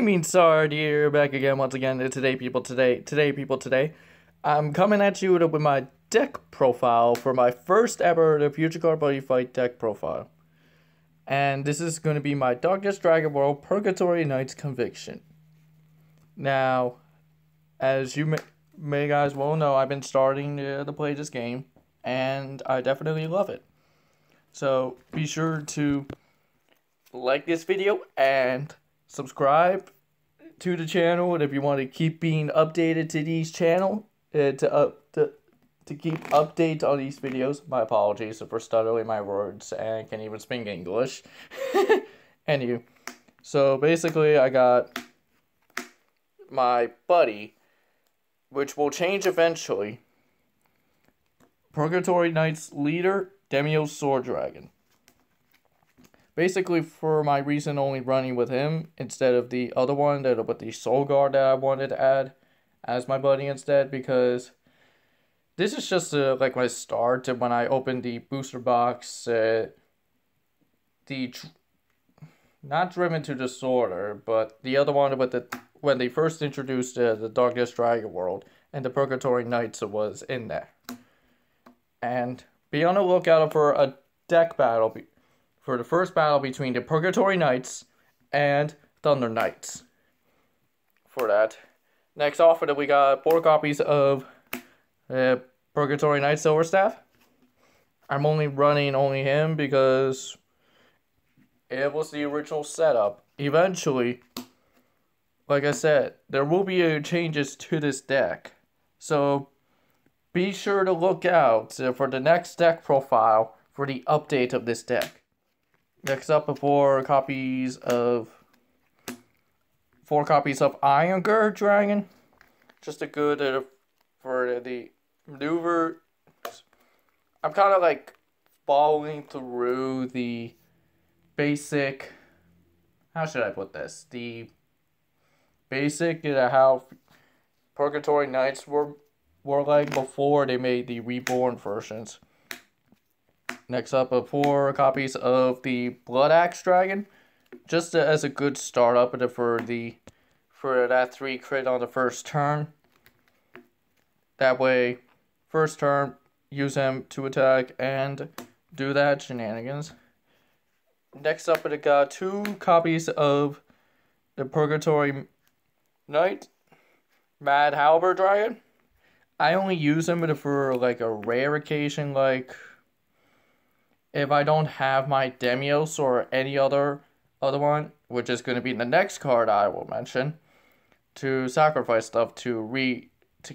Flamingzard here, back again once again. Today, people, I'm coming at you with my deck profile for my first ever the Future Card Buddy Fight deck profile. And this is going to be my Darkest Dragon World Purgatory Knight's Conviction. Now, as you may guys well know, I've been starting to play this game, and I definitely love it. So, be sure to like this video and subscribe to the channel, and if you want to keep being updated to these channel, to keep updates on these videos. My apologies for stuttering my words and can't even speak English. Anywho, so basically I got my buddy, which will change eventually. Purgatory Knight's leader, Demios Sword Dragon. Basically, for my reason only running with him instead of the other one, with the Soul Guard that I wanted to add as my buddy instead, because this is just like my start when I opened the booster box. Not Driven to Disorder, but the other one with when they first introduced the Darkest Dragon World, and the Purgatory Knights was in there. And be on the lookout for a deck battle. For the first battle between the Purgatory Knights and Thunder Knights. For that. Next offer we got 4 copies of Purgatory Knight Silver Staff. I'm only running him because it was the original setup. Eventually, like I said, there will be changes to this deck. So be sure to look out for the next deck profile for the update of this deck. Next up, 4 copies of Iron Dragon. Just a good for the maneuver. I'm kind of like following through the basic. How should I put this? The basic how Purgatory Knights were like before they made the reborn versions. Next up, 4 copies of the Blood Axe Dragon, just as a good start up for that 3 crit on the first turn. That way, first turn, use him to attack and do that shenanigans. Next up, I got 2 copies of the Purgatory Knight Mad Halberd Dragon. I only use him for like a rare occasion, like if I don't have my Demios or any other one, which is going to be the next card I will mention, to sacrifice stuff to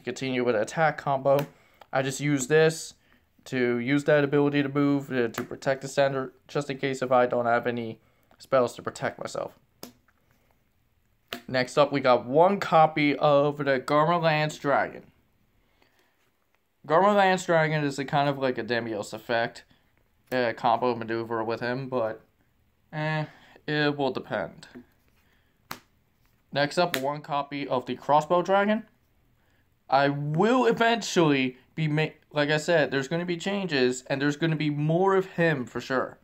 continue with an attack combo. I just use this to use that ability to move to protect the center, just in case if I don't have any spells to protect myself. Next up, we got 1 copy of the Lance Dragon. Lance Dragon is kind of like a Demios effect. Combo maneuver with him, but it will depend. Next up, 1 copy of the Crossbow Dragon. I will eventually be like I said, there's going to be changes, and there's going to be more of him for sure,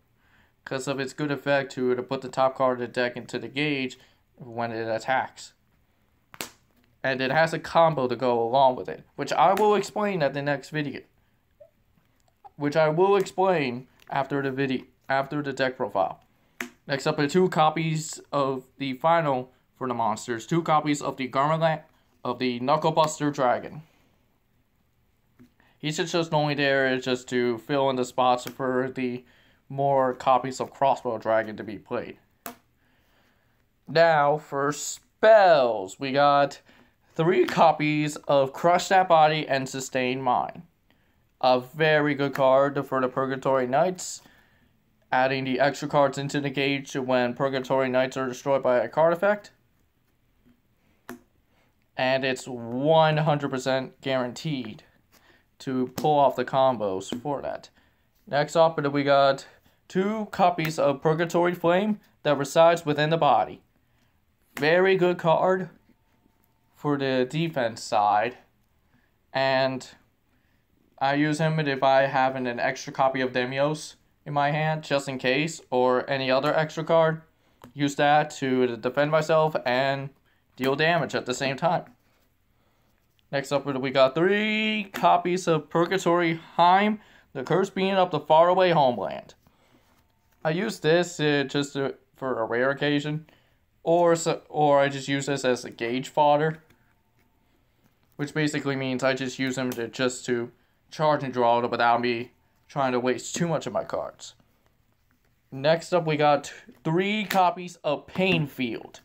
because of its good effect to put the top card of the deck into the gauge when it attacks. And it has a combo to go along with it, which I will explain at the next video. Which I will explain after the deck profile. Next up are 2 copies of the final for the monsters. 2 copies of the Knucklebuster Dragon. He's just only there just to fill in the spots for the more copies of Crossbow Dragon to be played. Now for spells, we got 3 copies of Crush That Body and Sustain Mind. A very good card for the Purgatory Knights, adding the extra cards into the gauge when Purgatory Knights are destroyed by a card effect. And it's 100% guaranteed to pull off the combos for that. Next up, we got 2 copies of Purgatory Flame that resides within the body. Very good card for the defense side, and I use him if I have an extra copy of Demios in my hand, just in case, or any other extra card. use that to defend myself and deal damage at the same time. Next up, we got 3 copies of Purgatory, Heim, the curse being of the faraway homeland. I use this for a rare occasion, or I just use this as a gauge fodder, which basically means I just use them to charge and draw it without me trying to waste too much of my cards. Next up, we got 3 copies of Painfield.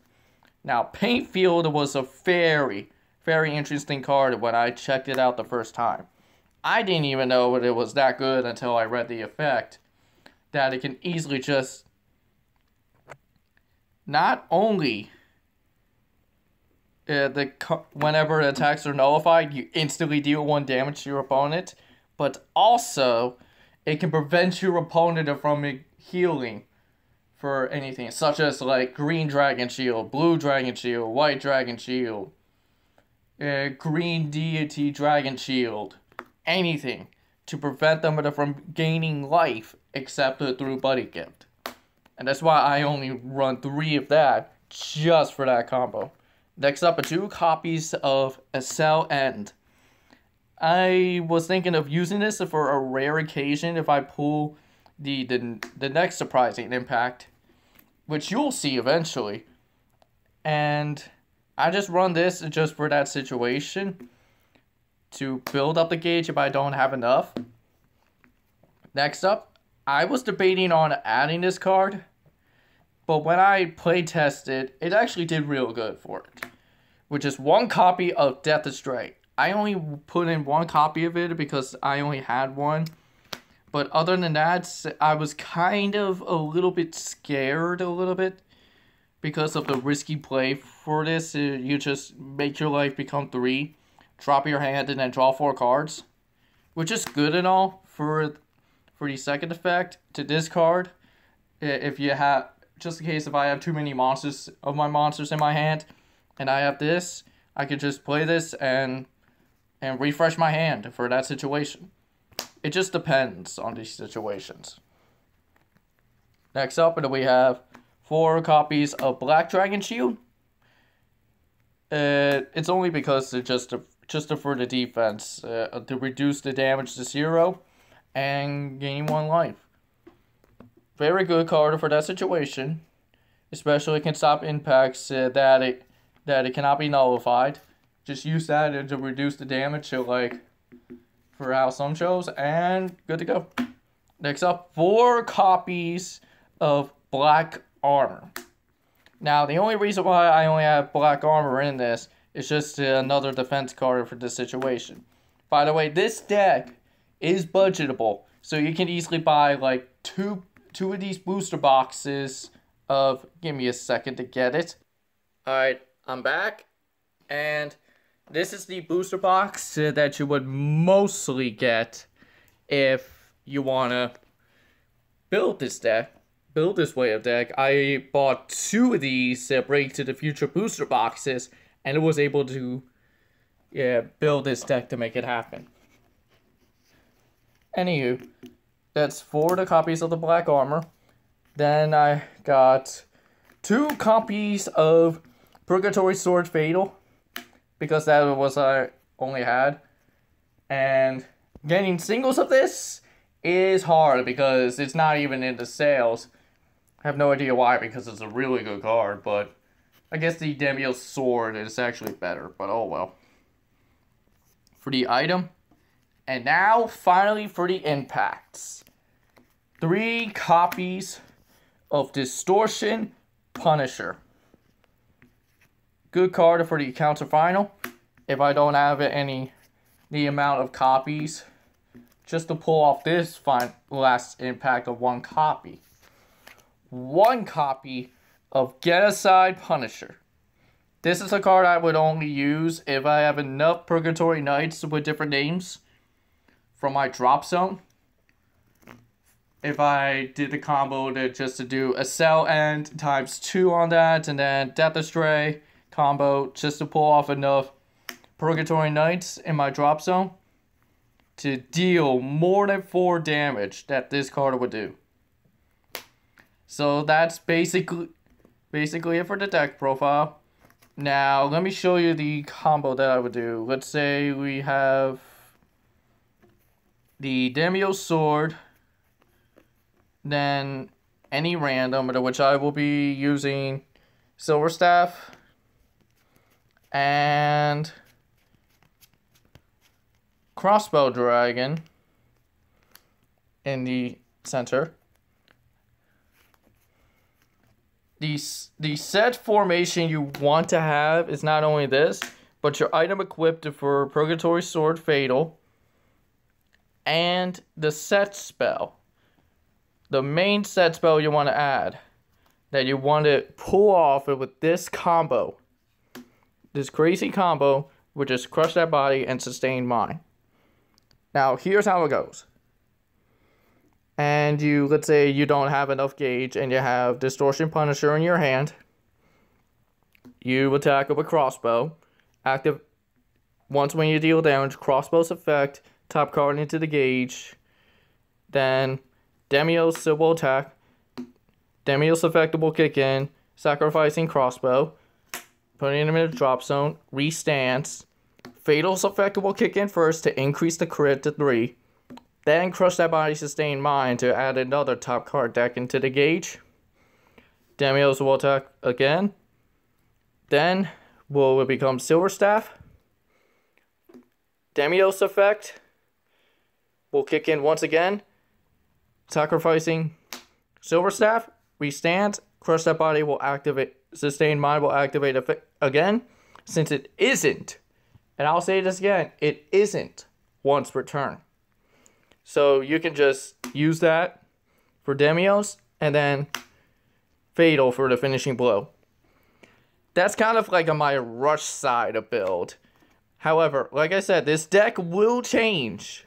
Now, Painfield was a very interesting card when I checked it out the first time. I didn't even know it was that good until I read the effect, that it can easily just not only whenever attacks are nullified, you instantly deal 1 damage to your opponent, but also it can prevent your opponent from healing for anything, such as like green dragon shield, blue dragon shield, white dragon shield, green deity dragon shield, anything to prevent them from gaining life except through buddy gift. And that's why I only run 3 of that just for that combo. Next up are 2 copies of Excel End. I was thinking of using this for a rare occasion if I pull the next surprising impact, which you'll see eventually. And I just run this just for that situation to build up the gauge if I don't have enough. Next up, I was debating on adding this card, but when I play tested, it actually did real good for it, which is 1 copy of Death Astray. I only put in 1 copy of it because I only had 1. But other than that, I was kind of a little bit scared because of the risky play for this. You just make your life become 3, drop your hand, and then draw 4 cards, which is good and all for the second effect to discard. If you have, just in case if I have too many monsters in my hand, and I have this, I could just play this and refresh my hand for that situation. It just depends on these situations. Next up, we have 4 copies of Black Dragon Shield. It's only because it's just for the defense, to reduce the damage to 0 and gain 1 life. Very good card for that situation, especially it can stop impacts that it cannot be nullified. Just use that to reduce the damage to for how some shows, and good to go. Next up, 4 copies of Black Armor. Now, the only reason why I only have Black Armor in this is just another defense card for this situation. By the way, this deck is budgetable, so you can easily buy like two of these booster boxes of, give me a second to get it. Alright, I'm back, and this is the booster box that you would mostly get if you want to build this way of deck. I bought 2 of these Break to the Future booster boxes, and it was able to build this deck to make it happen. Anywho, that's 4 of the copies of the Black Armor. Then I got 2 copies of Purgatory Sword Fatal, because that was I only had. And getting singles of this is hard because it's not even in the sales. I have no idea why, because it's a really good card, but I guess the Demio Sword is actually better, but oh well. For the item, and now finally for the impacts. 3 copies of Distortion Punisher. Good card for the counter final. If I don't have the amount of copies, just to pull off this last impact of 1 copy. 1 copy of Genocide Punisher. This is a card I would only use if I have enough Purgatory Knights with different names from my drop zone. If I did the combo to do a Cell End times 2 on that, and then Death Astray combo just to pull off enough Purgatory Knights in my drop zone to deal more than 4 damage that this card would do. So that's basically basically it for the deck profile. Now, let me show you the combo that I would do. Let's say we have the Demio Sword, then any random, which I will be using Silver Staff, and Crossbow Dragon in the center. The set formation you want to have is not only this, but your item equipped for Purgatory Sword Fatal, and the set spell. The main set spell you want to add, that you want to pull off with this combo. This crazy combo, which is Crush That Body and Sustain Mind. Now, here's how it goes. And let's say you don't have enough gauge and you have Distortion Punisher in your hand. You attack with a crossbow. Active once when you deal damage, crossbow's effect, top card into the gauge. Then Demios will attack. Demios effect will kick in, sacrificing crossbow, putting him in a drop zone, restance. Fatal's effect will kick in first to increase the crit to 3. Then Crush That Body, Sustain Mind to add another top card deck into the gauge. Demios will attack again. Then will become Silver Staff. Demios effect will kick in once again, sacrificing Silver Staff. Restand. Crush That Body will activate. Sustain Mind will activate again. Since it isn't, and I'll say this again, it isn't once per turn. So you can just use that for Demios and then Fatal for the finishing blow. That's kind of like my rush side of build. However, like I said, this deck will change.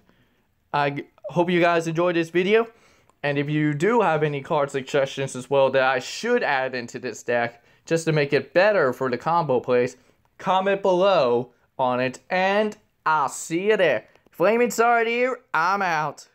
I hope you guys enjoyed this video. And if you do have any card suggestions as well that I should add into this deck, just to make it better for the combo plays, comment below on it. And I'll see you there. Flamingzard here, I'm out.